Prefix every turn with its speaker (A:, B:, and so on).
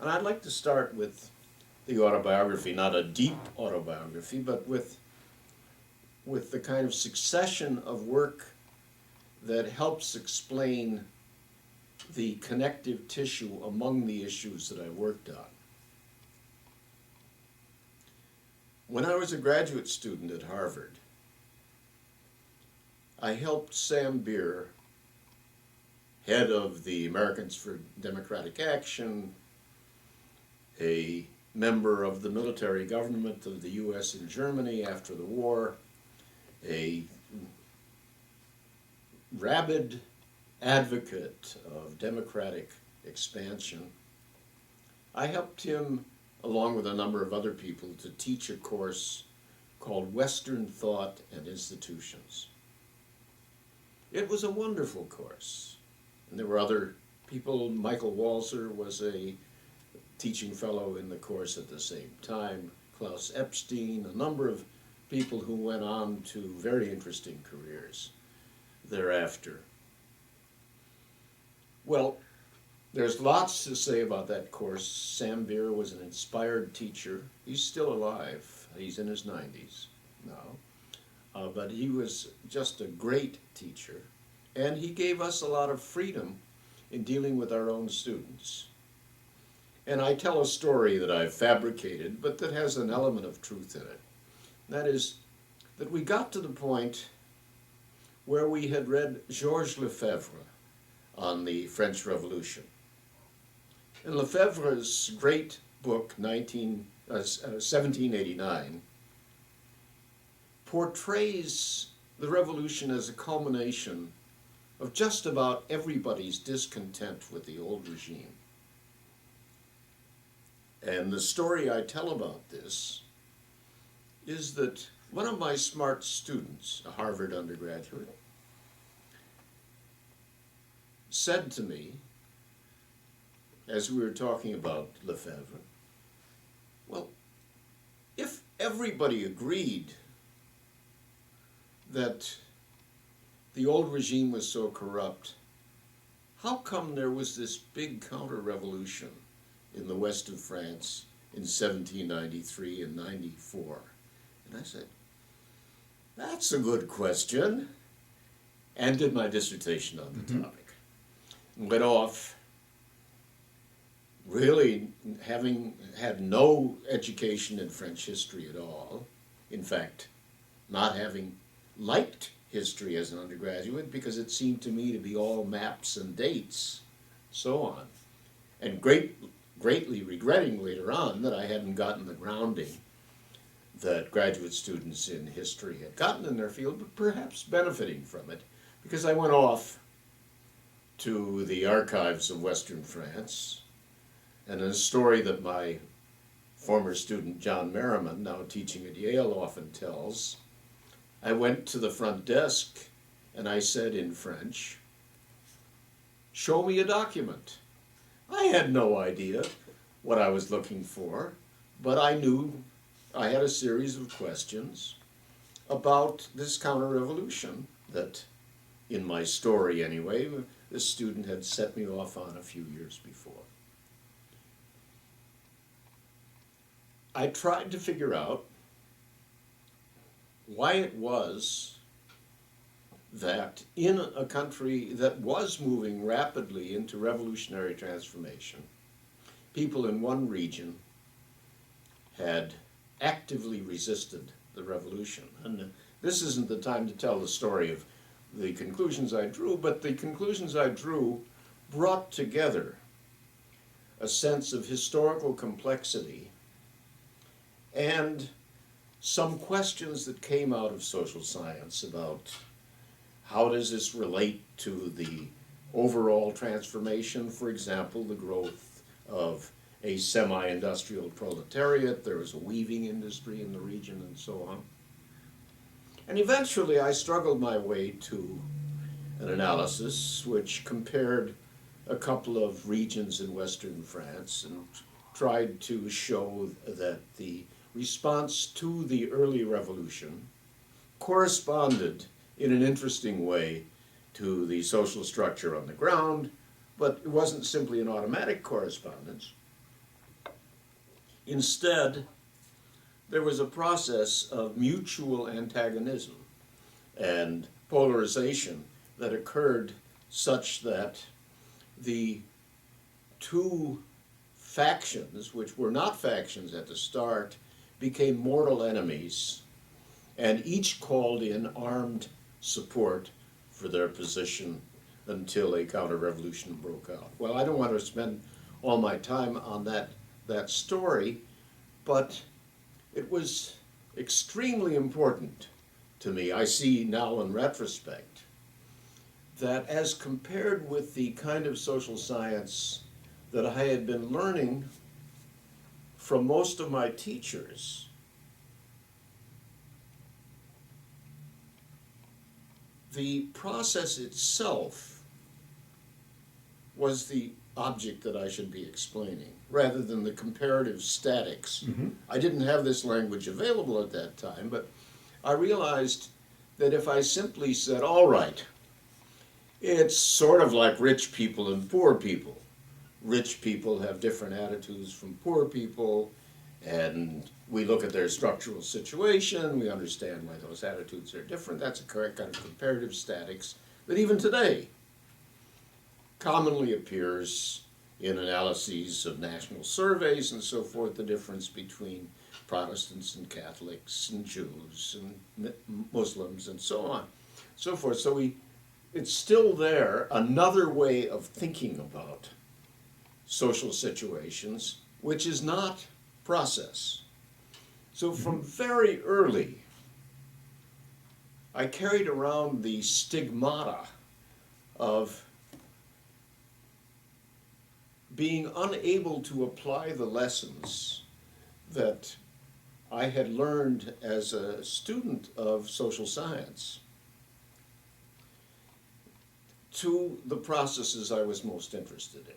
A: And I'd like to start with the autobiography, not a deep autobiography, but with the kind of succession of work that helps explain the connective tissue among the issues that I worked on. When I was a graduate student at Harvard, I helped Sam Beer, head of the Americans for Democratic Action, a member of the military government of the US and Germany after the war, a rabid advocate of democratic expansion. I helped him, along with a number of other people, to teach a course called Western Thought and Institutions. It was a wonderful course, and there were other people. Michael Walzer was a teaching fellow in the course at the same time, Klaus Epstein, a number of people who went on to very interesting careers thereafter. Well, there's lots to say about that course. Sam Beer was an inspired teacher. He's still alive. He's in his 90s now. But he was just a great teacher. And he gave us a lot of freedom in dealing with our own students. And I tell a story that I've fabricated, but that has an element of truth in it. That is, that we got to the point where we had read Georges Lefebvre on the French Revolution. And Lefebvre's great book, 1789, portrays the revolution as a culmination of just about everybody's discontent with the old regime. And the story I tell about this is that one of my smart students, a Harvard undergraduate, said to me, as we were talking about Lefebvre, well, if everybody agreed that the old regime was so corrupt, how come there was this big counter-revolution in the west of France in 1793 and 94? And I said, that's a good question, and did my dissertation on the topic. And went off really having had no education in French history at all. In fact, not having liked history as an undergraduate because it seemed to me to be all maps and dates, so on. And greatly regretting later on that I hadn't gotten the grounding that graduate students in history had gotten in their field, but perhaps benefiting from it, because I went off to the archives of Western France, and a story that my former student John Merriman, now teaching at Yale, often tells. I went to the front desk and I said in French, "Show me a document." I had no idea what I was looking for, but I knew I had a series of questions about this counter-revolution that, in my story anyway, this student had set me off on a few years before. I tried to figure out why it was that in a country that was moving rapidly into revolutionary transformation, people in one region had actively resisted the revolution. And this isn't the time to tell the story of the conclusions I drew, but the conclusions I drew brought together a sense of historical complexity and some questions that came out of social science about how does this relate to the overall transformation, for example, the growth of a semi-industrial proletariat, there was a weaving industry in the region and so on. And eventually I struggled my way to an analysis which compared a couple of regions in Western France and tried to show that the response to the early revolution corresponded in an interesting way to the social structure on the ground, but it wasn't simply an automatic correspondence. Instead, there was a process of mutual antagonism and polarization that occurred such that the two factions, which were not factions at the start, became mortal enemies, and each called in armed support for their position until a counter-revolution broke out. Well, I don't want to spend all my time on that story, but it was extremely important to me. I see now in retrospect that as compared with the kind of social science that I had been learning from most of my teachers, the process itself was the object that I should be explaining, rather than the comparative statics. Mm-hmm. I didn't have this language available at that time, but I realized that if I simply said, all right, it's sort of like rich people and poor people. Rich people have different attitudes from poor people, and we look at their structural situation, we understand why those attitudes are different. That's a correct kind of comparative statics that even today commonly appears in analyses of national surveys and so forth, the difference between Protestants and Catholics and Jews and Muslims and so on, so forth. So it's still there, another way of thinking about social situations, which is not process. So from very early, I carried around the stigmata of being unable to apply the lessons that I had learned as a student of social science to the processes I was most interested in.